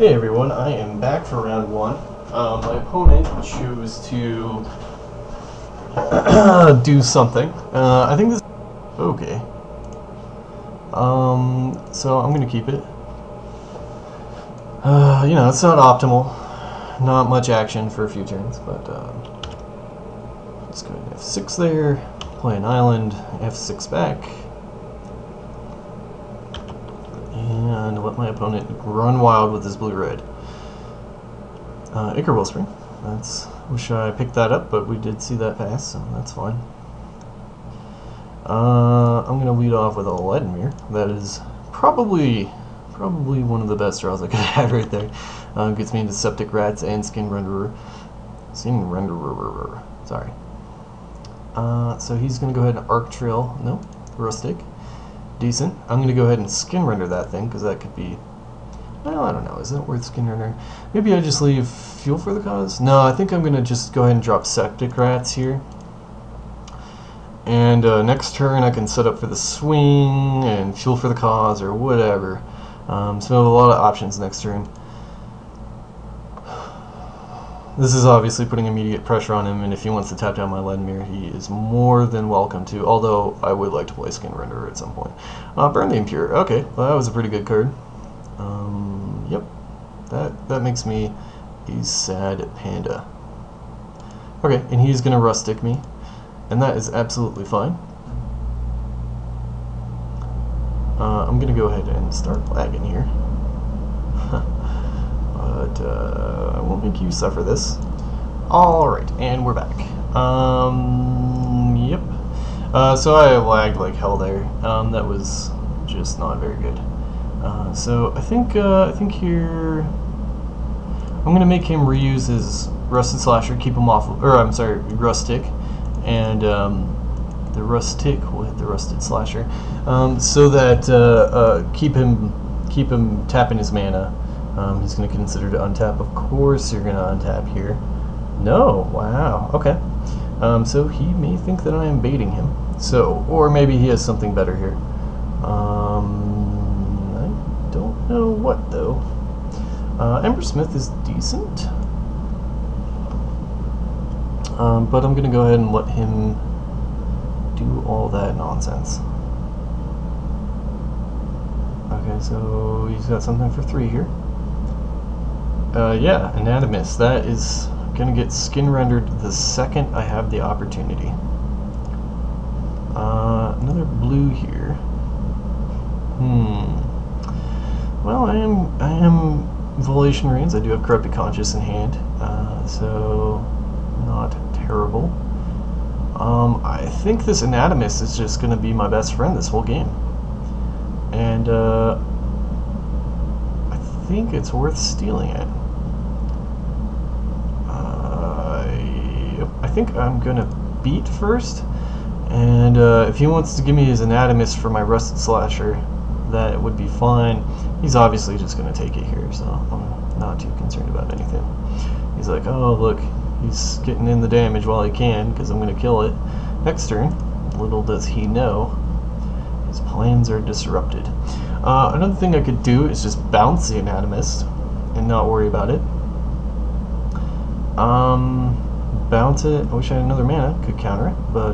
Hey everyone, I am back for round one. My opponent chose to do something. I think this. Okay. So I'm gonna keep it. It's not optimal. Not much action for a few turns, but let's go ahead and F6 there. Play an island, F6 back. And let my opponent run wild with his blue-red. Ichor Wellspring. Wish I picked that up, but we did see that pass, so that's fine. I'm going to lead off with a Vladimir. That is probably one of the best draws I could have right there. Gets me into Septic Rats and Skin Renderer. Sorry. So he's going to go ahead and Arc Trail. No, Rustic. Decent. I'm going to go ahead and Skin Render that thing, because that could be... Well, I don't know. Is that worth Skin Rendering? Maybe I just leave Fuel for the Cause? No, I think I'm going to just go ahead and drop Septic Rats here. And next turn I can set up for the swing and Fuel for the Cause or whatever. So I have a lot of options next turn. This is obviously putting immediate pressure on him, and if he wants to tap down my Vladimir, he is more than welcome to, although I would like to play Skin Renderer at some point. Burn the Impure. Okay, well, that was a pretty good card. Yep. That makes me a sad panda. Okay, and he's going to Rustic me, and that is absolutely fine. I'm going to go ahead and start lagging here. But I won't make you suffer this. Alright, and we're back. Yep. So I lagged like hell there. That was just not very good. So I think here I'm gonna make him reuse his Rusted Slasher, keep him off, or I'm sorry, Rustic, and the Rustic will hit the Rusted Slasher, so that keep him tapping his mana. He's going to consider to untap, of course. You're going to untap here. No, wow, okay. So he may think that I am baiting him. So, or maybe he has something better here. I don't know what though. Embersmith is decent, but I'm going to go ahead and let him do all that nonsense. Okay, so he's got something for 3 here. Yeah, Anatomist. That is going to get Skin Rendered the second I have the opportunity. Another blue here. Well, I am Volation Reigns. I do have Corrupted Conscience in hand, so not terrible. I think this Anatomist is just going to be my best friend this whole game. And I think it's worth stealing it. I think I'm gonna beat first, and if he wants to give me his Anatomist for my Rusted Slasher, that would be fine. He's obviously just gonna take it here, so I'm not too concerned about anything. He's like, oh look, he's getting in the damage while he can, because I'm gonna kill it. Next turn, little does he know, his plans are disrupted. Another thing I could do is just bounce the Anatomist and not worry about it. Bounce it. I wish I had another mana, could counter it, but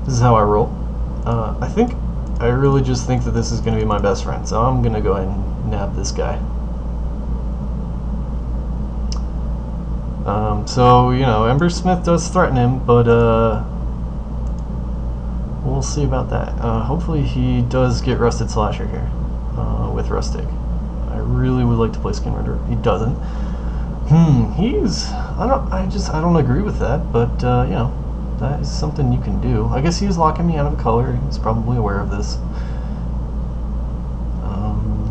this is how I roll. I really just think that this is going to be my best friend, so I'm going to go ahead and nab this guy. So, Embersmith does threaten him, but we'll see about that. Hopefully he does get Rusted Slasher here with Rustic. I really would like to play Skin Renderer. He doesn't. I don't agree with that, but that is something you can do. I guess he is locking me out of color. He's probably aware of this.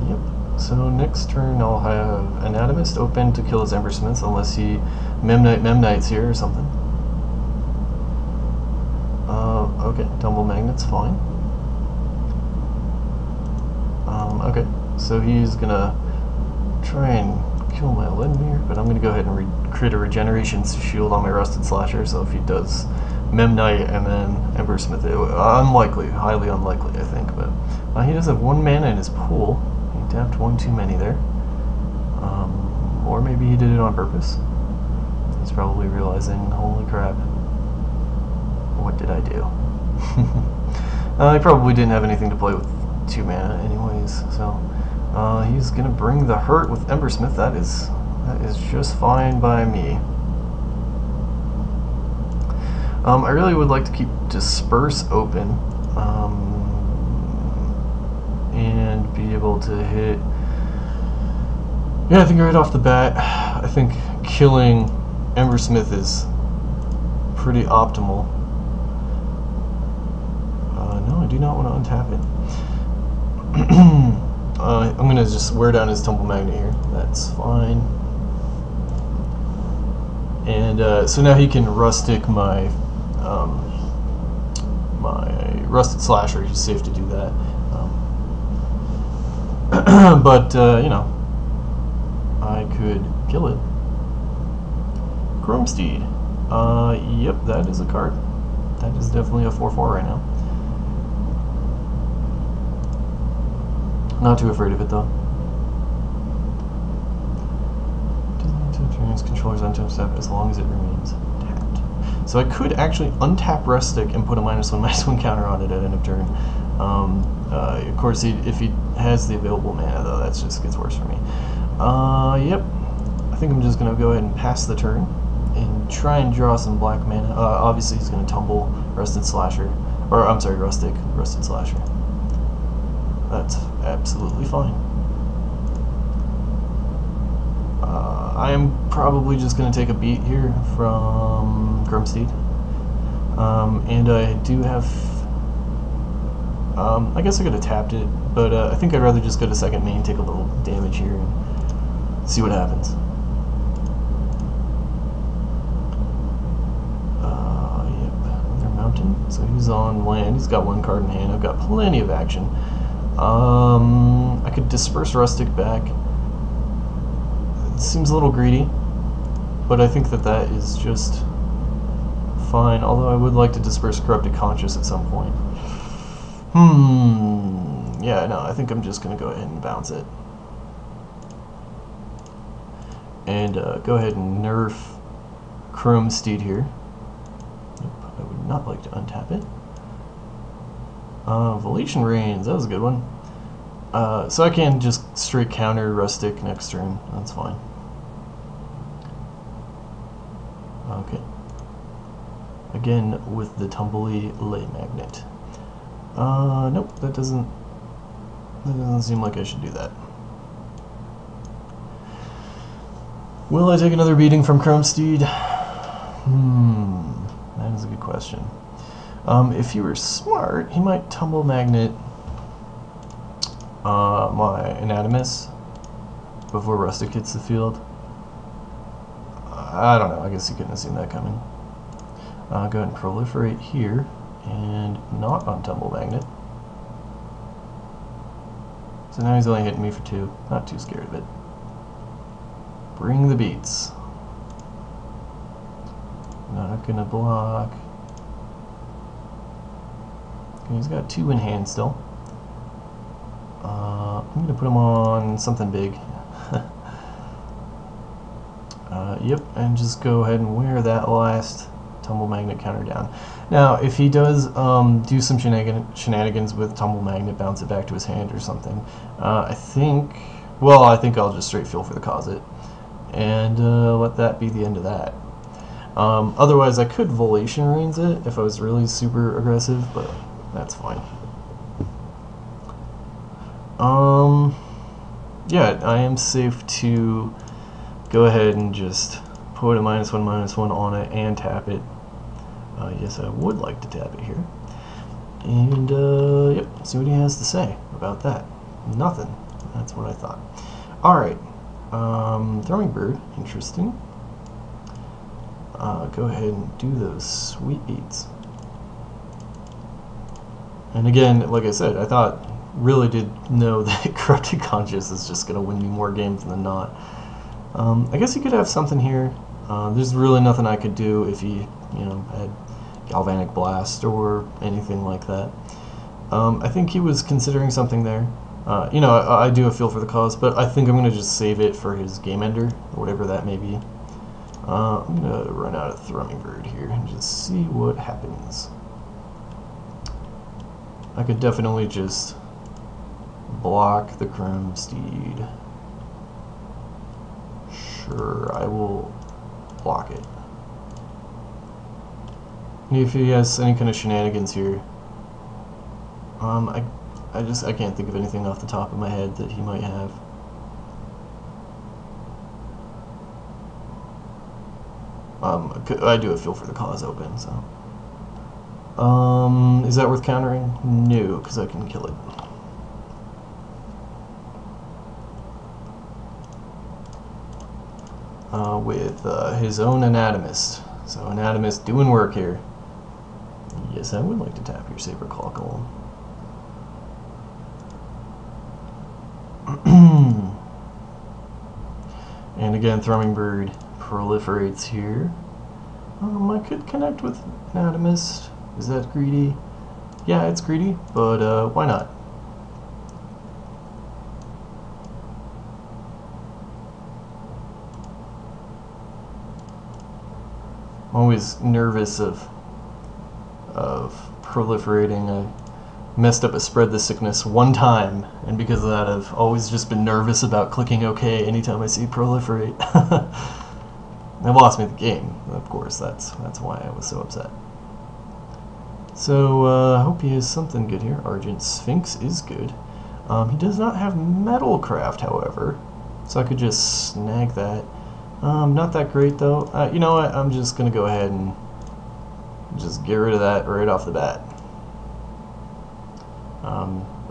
Yep. So next turn I'll have Anatomist open to kill his Embersmiths unless he Memnites here or something. Okay, Tumble Magnet's fine. Okay, so he's gonna try and kill my Vladimir, but I'm going to go ahead and create a Regeneration Shield on my Rusted Slasher, so if he does Memnite and then Embersmith, unlikely, highly unlikely I think, but he does have 1 mana in his pool. He tapped 1 too many there. Or maybe he did it on purpose. He's probably realizing, holy crap, what did I do? He probably didn't have anything to play with 2 mana anyways, so he's gonna bring the hurt with Embersmith. That is just fine by me. I really would like to keep Disperse open and be able to hit. Yeah, I think right off the bat, I think killing Embersmith is pretty optimal. No, I do not want to untap it. I'm going to just wear down his Tumble Magnet here. That's fine. And so now he can rustic my Rusted Slasher. He's safe to do that. But, you know, I could kill it. Chromesteed. Yep, that is a card. That is definitely a 4/4 right now. Not too afraid of it though. Controllers untap step as long as it remains tapped. So I could actually untap Rustic and put a -1/-1 counter on it at end of turn. Of course, if he has the available mana though, that just gets worse for me. Yep. I think I'm just gonna go ahead and pass the turn and try and draw some black mana. Obviously, he's gonna tumble Rusted Slasher, or I'm sorry, Rusted Slasher. That's absolutely fine. I am probably just going to take a beat here from Chromesteed. And I do have... I guess I could have tapped it, but I think I'd rather just go to second main, take a little damage here, and see what happens. Yep, another mountain. So he's on land. He's got 1 card in hand. I've got plenty of action. I could Disperse Rustic back. It seems a little greedy, but I think that is just fine, although I would like to Disperse Corrupted Conscience at some point. Yeah, no, I think I'm just going to go ahead and bounce it. And go ahead and nerf Chromesteed here. Nope, I would not like to untap it. Volation Reigns, that was a good one. So I can just straight counter Rustic next turn. That's fine. Okay. Again with the Tumbly Ley Magnet. Nope, that doesn't seem like I should do that. Will I take another beating from Chromesteed? That is a good question. If he were smart, he might Tumble Magnet my Anatomus before Rustic hits the field. I don't know, I guess he couldn't have seen that coming. Go ahead and Proliferate here, and not on Tumble Magnet. So now he's only hitting me for 2, not too scared of it. Bring the beats. Not gonna block. Okay, he's got 2 in hand still. I'm gonna put him on something big. Yep, and just go ahead and wear that last Tumble Magnet counter down. Now, if he does do some shenanigans with Tumble Magnet, bounce it back to his hand or something, I think I'll just straight feel for the Closet and let that be the end of that. Otherwise, I could Volation Reigns it if I was really super aggressive, but that's fine. Yeah, I am safe to go ahead and just put a -1/-1 on it and tap it. Yes, I would like to tap it here. And, yep, see what he has to say about that. Nothing. That's what I thought. Alright. Throwing Bird. Interesting. Go ahead and do those sweet beats. And again, like I said, I really did know that Corrupted Conscience is just going to win me more games than not. I guess he could have something here. There's really nothing I could do if he, had Galvanic Blast or anything like that. I think he was considering something there. You know, I do a feel for the cause, but I think I'm going to just save it for his game ender, or whatever that may be. I'm going to run out of Thrumming Bird here and just see what happens. I could definitely just block the Chrome Steed. Sure, I will block it. If he has any kind of shenanigans here, I can't think of anything off the top of my head that he might have. I do a feel for the cause open, so. Is that worth countering? No, because I can kill it. With his own Anatomist. So Anatomist doing work here. Yes, I would like to tap your Saber-Claw Golem. And again, Thrumming Bird proliferates here. I could connect with Anatomist. Is that greedy? Yeah, it's greedy, but why not? I'm always nervous of proliferating. I messed up a Spread the Sickness one time, and because of that I've always just been nervous about clicking OK anytime I see proliferate. It lost me the game, of course. That's why I was so upset. So I hope he has something good here. Argent Sphinx is good. He does not have Metalcraft, however, so I could just snag that. Not that great though. You know what? I'm just gonna go ahead and just get rid of that right off the bat.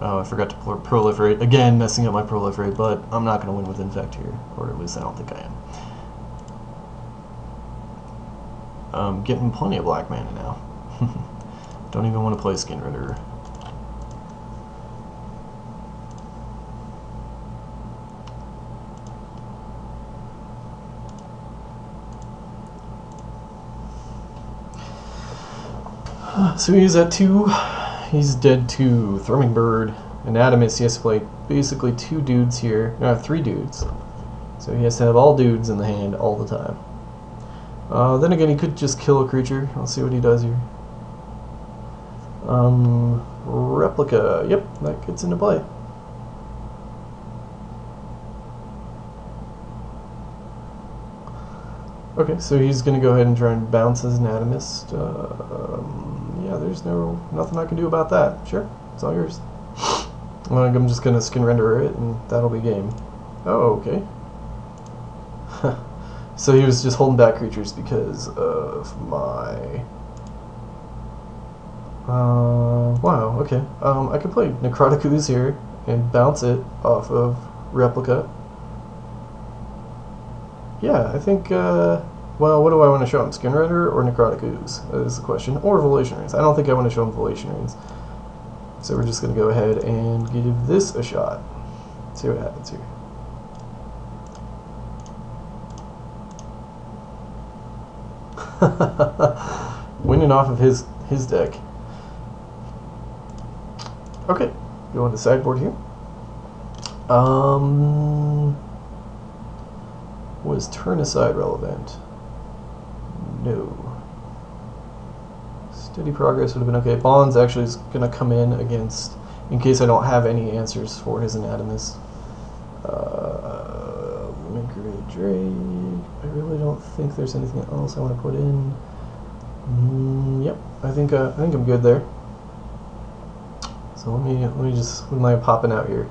Oh, I forgot to proliferate. Again, messing up my proliferate, but I'm not gonna win with Infect here, or at least I don't think I am. Getting plenty of black mana now. Don't even want to play Skinrender. So he's at 2. He's dead to Thrumming Bird. Anatomist, he has to play basically 2 dudes here. No, 3 dudes. So he has to have all dudes in the hand all the time. Then again, he could just kill a creature. Let's see what he does here. Replica. Yep, that gets into play. Okay, so he's going to go ahead and try and bounce his Anatomist. Yeah, there's nothing I can do about that. Sure, it's all yours. I'm just going to Skinrender it, and that'll be game. Oh, okay. So he was just holding back creatures because of my... wow, okay. I could play Necrotic Ooze here and bounce it off of Replica. Yeah, I think, well, what do I want to show him? Skinrender or Necrotic Ooze? That is the question. Or Volation Rings. I don't think I want to show him Volation Rings. So we're just going to go ahead and give this a shot. See what happens here. Winning off of his deck. Okay, go on to sideboard here. Was Turn Aside relevant? No. Steady Progress would have been okay. Bonds actually is going to come in against, in case I don't have any answers for his Anatomist. Great Drake. I really don't think there's anything else I want to put in. Yep, I think I'm good there. So let me just, what am I popping out here?